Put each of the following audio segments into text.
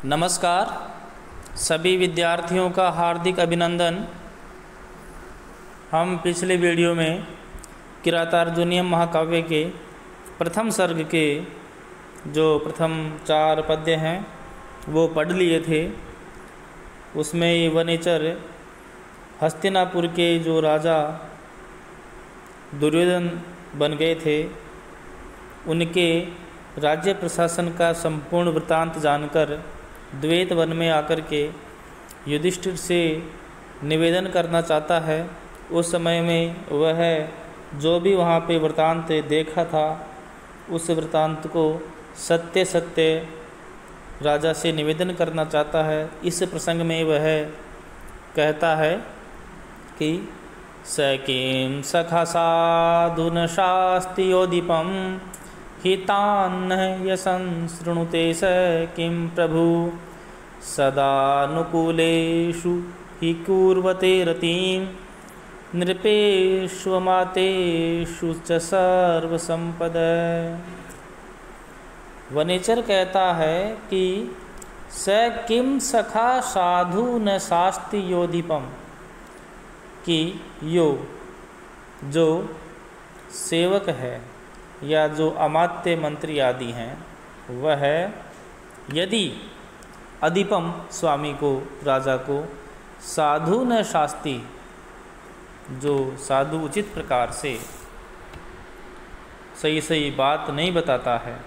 नमस्कार। सभी विद्यार्थियों का हार्दिक अभिनंदन। हम पिछले वीडियो में किरातार्जुनीयम महाकाव्य के प्रथम सर्ग के जो प्रथम 4 पद्य हैं वो पढ़ लिए थे। उसमें ये वनेचर हस्तिनापुर के जो राजा दुर्योधन बन गए थे उनके राज्य प्रशासन का संपूर्ण वृत्तांत जानकर द्वैत वन में आकर के युधिष्ठिर से निवेदन करना चाहता है। उस समय में वह जो भी वहाँ पे वृत्तांत देखा था उस वृत्तांत को सत्य सत्य राजा से निवेदन करना चाहता है। इस प्रसंग में वह कहता है कि स किं सखा साधुन शास्त्योदीपम हितान्न यसंशृणुते स किं प्रभु सदानुकूलेषु हि कुर्वते रतिं नृपेष्वमातेषु च सर्वसंपद। वनेचर कहता है कि स किं सखा साधु न शास्ति योदीपम, कि यो जो सेवक है या जो अमात्य मंत्री आदि हैं वह यदि अधिपम स्वामी को राजा को साधु न शास्ति, जो साधु उचित प्रकार से सही सही बात नहीं बताता है,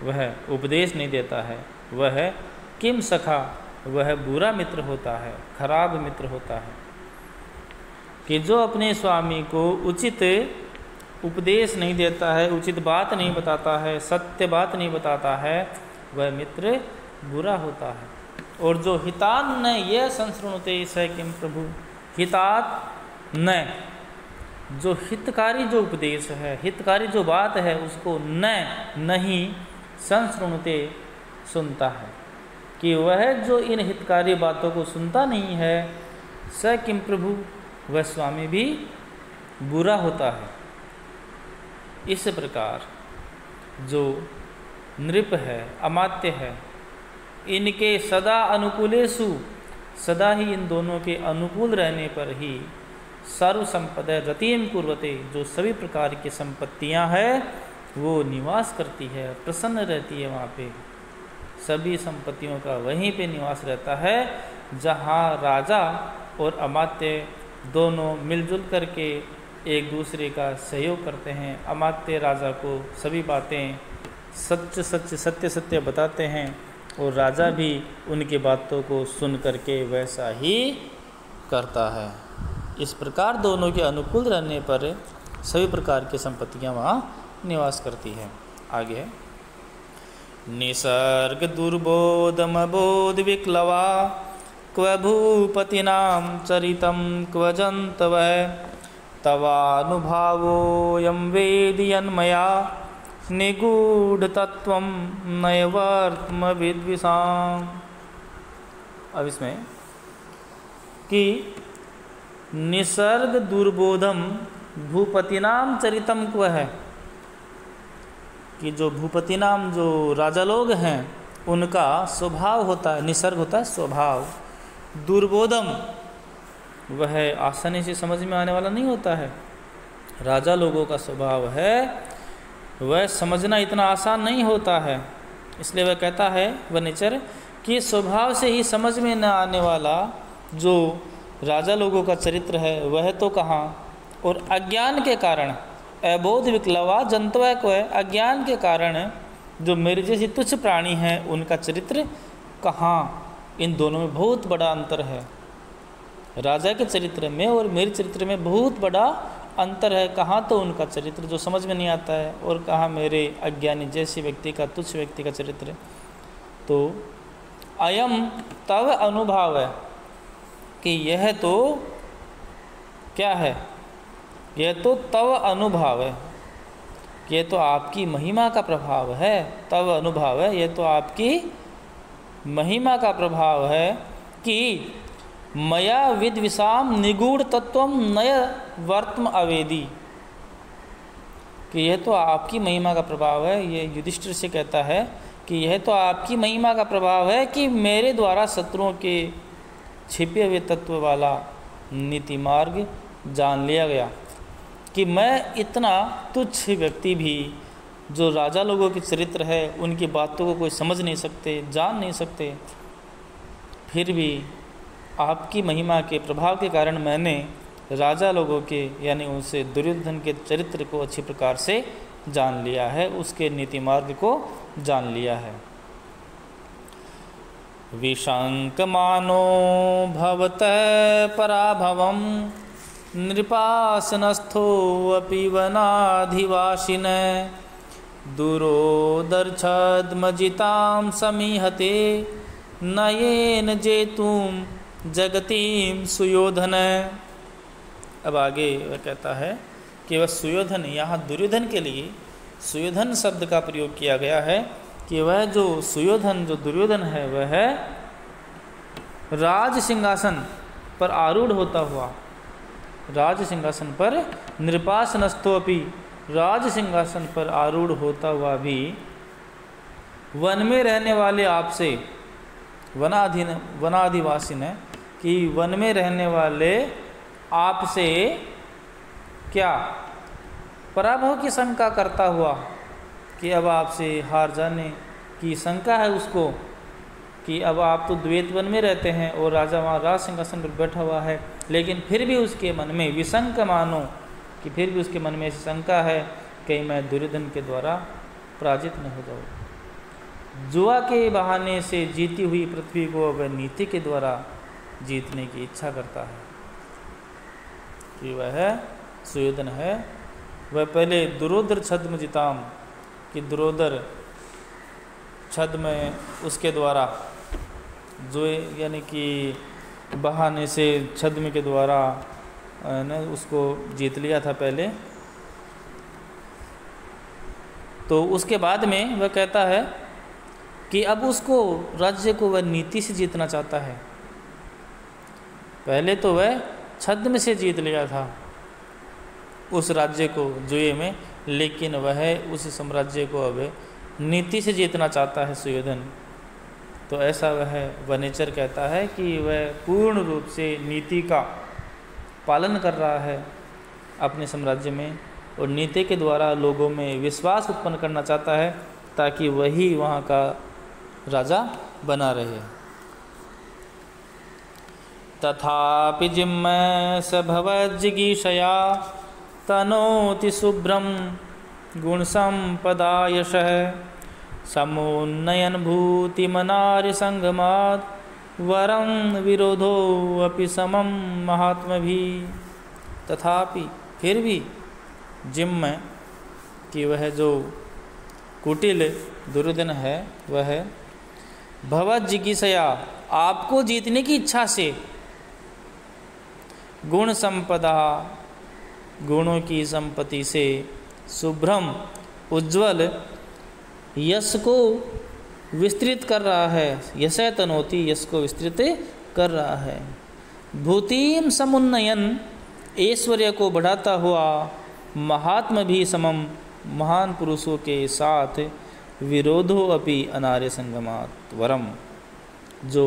वह उपदेश नहीं देता है, वह किम सखा, वह बुरा मित्र होता है, खराब मित्र होता है। कि जो अपने स्वामी को उचित उपदेश नहीं देता है, उचित बात नहीं बताता है, सत्य बात नहीं बताता है, वह मित्र बुरा होता है। और जो हितान न ये संशृणुते स किं प्रभु, हितात न, जो हितकारी जो उपदेश है, हितकारी जो बात है उसको नहीं संशृणुते सुनता है, कि वह जो इन हितकारी बातों को सुनता नहीं है स किं प्रभु, वह स्वामी भी बुरा होता है। इस प्रकार जो नृप है, अमात्य है, इनके सदा अनुकूलेषु, सदा ही इन दोनों के अनुकूल रहने पर ही सर्व संपद रतिम कुर्वते, जो सभी प्रकार की संपत्तियां हैं वो निवास करती है, प्रसन्न रहती है। वहाँ पे सभी संपत्तियों का वहीं पे निवास रहता है जहाँ राजा और अमात्य दोनों मिलजुल करके एक दूसरे का सहयोग करते हैं। अमात्य राजा को सभी बातें सत्य सत्य बताते हैं और राजा भी उनकी बातों को सुन करके वैसा ही करता है। इस प्रकार दोनों के अनुकूल रहने पर सभी प्रकार की संपत्तियां वहाँ निवास करती है। आगे निसर्ग दुर्बोधमबोध विक्लवा क्व भूपतिनां चरितं क्व जन्तव तवानुभावोऽयं वेदयन्मया निगूढ़तत्वं नैवर्त्म विद्विषाम्। अब इसमें कि निसर्ग दुर्बोधम भूपतिनाम चरितम क्व है, कि जो भूपतिनाम जो राजा लोग हैं उनका स्वभाव होता है, निसर्ग होता है स्वभाव, दुर्बोधम वह आसानी से समझ में आने वाला नहीं होता है। राजा लोगों का स्वभाव है वह समझना इतना आसान नहीं होता है। इसलिए वह कहता है वनेचर कि स्वभाव से ही समझ में न आने वाला जो राजा लोगों का चरित्र है वह तो कहाँ, और अज्ञान के कारण अबोध विक्लवा जंतव को है, अज्ञान के कारण जो मेरे जैसे तुच्छ प्राणी हैं उनका चरित्र कहाँ। इन दोनों में बहुत बड़ा अंतर है। राजा के चरित्र में और मेरे चरित्र में बहुत बड़ा अंतर है। कहाँ तो उनका चरित्र जो समझ में नहीं आता है और कहाँ मेरे अज्ञानी जैसे व्यक्ति का, तुच्छ व्यक्ति का चरित्र। तो अयम तव अनुभाव है, कि यह तो क्या है, यह तो तव अनुभाव है, यह तो आपकी महिमा का प्रभाव है। तव अनुभाव है, यह तो आपकी महिमा का प्रभाव है कि मया विद्विषाम निगूढ़ तत्वम नय वर्त्म अवेदी, कि यह तो आपकी महिमा का प्रभाव है। ये युधिष्ठिर से कहता है कि यह तो आपकी महिमा का प्रभाव है कि मेरे द्वारा शत्रुओं के छिपे हुए तत्व वाला नीति मार्ग जान लिया गया, कि मैं इतना तुच्छ व्यक्ति भी, जो राजा लोगों के चरित्र है उनकी बातों को कोई समझ नहीं सकते, जान नहीं सकते, फिर भी आपकी महिमा के प्रभाव के कारण मैंने राजा लोगों के यानी उनसे दुर्योधन के चरित्र को अच्छी प्रकार से जान लिया है, उसके नीति मार्ग को जान लिया है। विशंकमानो भवतः पराभवं नृपासनस्थो अपि वनाधिवासिन दुरोदर्छद्मजितां समीहते नयेन जेतुं जगतीं सुयोधन। अब आगे वह कहता है कि वह सुयोधन, यहाँ दुर्योधन के लिए सुयोधन शब्द का प्रयोग किया गया है कि वह जो सुयोधन, जो दुर्योधन है, वह है राज सिंहासन पर आरूढ़ होता हुआ, राज सिंहासन पर नृपासनस्थोपि, राज सिंहासन पर आरूढ़ होता हुआ भी वन में रहने वाले आपसे, वनाधिवासी ने कि वन में रहने वाले आपसे क्या पराभव की शंका करता हुआ, कि अब आपसे हार जाने की शंका है उसको, कि अब आप तो द्वैत वन में रहते हैं और राजा वहाँ राज सिंहासन पर बैठा हुआ है, लेकिन फिर भी उसके मन में विशंक मानो, कि फिर भी उसके मन में ऐसी शंका है कि मैं दुर्योधन के द्वारा पराजित न हो जाऊँ। जुआ के बहाने से जीती हुई पृथ्वी को वह नीति के द्वारा जीतने की इच्छा करता है, कि वह सुयोधन है, वह पहले दुरोदर छद्म जिताम, कि दुरोदर छद्म उसके द्वारा जो यानी कि बहाने से छद्म के द्वारा ने उसको जीत लिया था पहले। तो उसके बाद में वह कहता है कि अब उसको राज्य को वह नीति से जीतना चाहता है। पहले तो वह छद्म से जीत लिया था उस राज्य को जुए में, लेकिन वह उस साम्राज्य को अब नीति से जीतना चाहता है सुयोधन। तो ऐसा वह वनेचर कहता है कि वह पूर्ण रूप से नीति का पालन कर रहा है अपने साम्राज्य में, और नीति के द्वारा लोगों में विश्वास उत्पन्न करना चाहता है ताकि वही वहाँ का राजा बना रहे। तथापि जिम्मै स भवज्जिगीषया तनोति शुभ्रं गुणसम्पदा यशः समुन्नयन भूतिमनार्यसंगमात् वरं विरोधो अपि समं महात्मभिः। तथापि फिर भी जिम्मै कि वह जो कुटिल दुर्योधन है वह भवज्जिगीषया आपको जीतने की इच्छा से, गुण संपदा गुणों की संपत्ति से, शुभ्रम उज्ज्वल यश को विस्तृत कर रहा है, यशय तनोति यश को विस्तृत कर रहा है, भूतिम समुन्नयन ऐश्वर्य को बढ़ाता हुआ, महात्म भी समम महान पुरुषों के साथ, विरोधो अपि अनार्य संगमात् वरम जो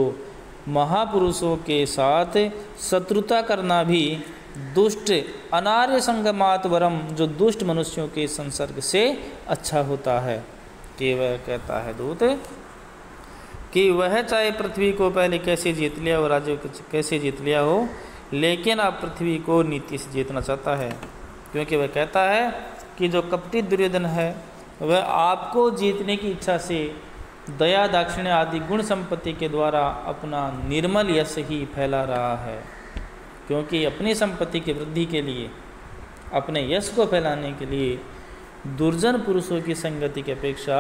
महापुरुषों के साथ शत्रुता करना भी दुष्ट अनार्य संगमात् वरम जो दुष्ट मनुष्यों के संसर्ग से अच्छा होता है। कि वह कहता है दूत कि वह चाहे पृथ्वी को पहले कैसे जीत लिया हो, राज्य को कैसे जीत लिया हो, लेकिन अब पृथ्वी को नीति से जीतना चाहता है, क्योंकि वह कहता है कि जो कपटी दुर्योधन है वह आपको जीतने की इच्छा से दया दाक्षिण्य आदि गुण संपत्ति के द्वारा अपना निर्मल यश ही फैला रहा है। क्योंकि अपनी संपत्ति की वृद्धि के लिए, अपने यश को फैलाने के लिए दुर्जन पुरुषों की संगति की अपेक्षा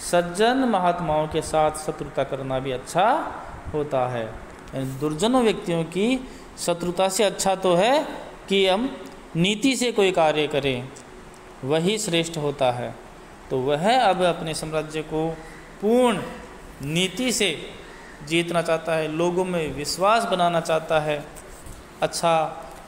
सज्जन महात्माओं के साथ शत्रुता करना भी अच्छा होता है। दुर्जनों व्यक्तियों की शत्रुता से अच्छा तो है कि हम नीति से कोई कार्य करें, वही श्रेष्ठ होता है। तो वह अब अपने साम्राज्य को पूर्ण नीति से जीतना चाहता है, लोगों में विश्वास बनाना चाहता है, अच्छा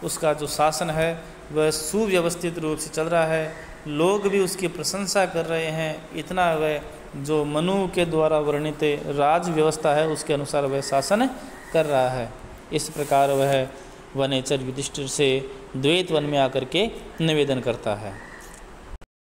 उसका जो शासन है वह सुव्यवस्थित रूप से चल रहा है, लोग भी उसकी प्रशंसा कर रहे हैं, इतना वह जो मनु के द्वारा वर्णित राज व्यवस्था है उसके अनुसार वह शासन कर रहा है। इस प्रकार वह वनेचर युधिष्ठिर से द्वैत वन में आकर के निवेदन करता है।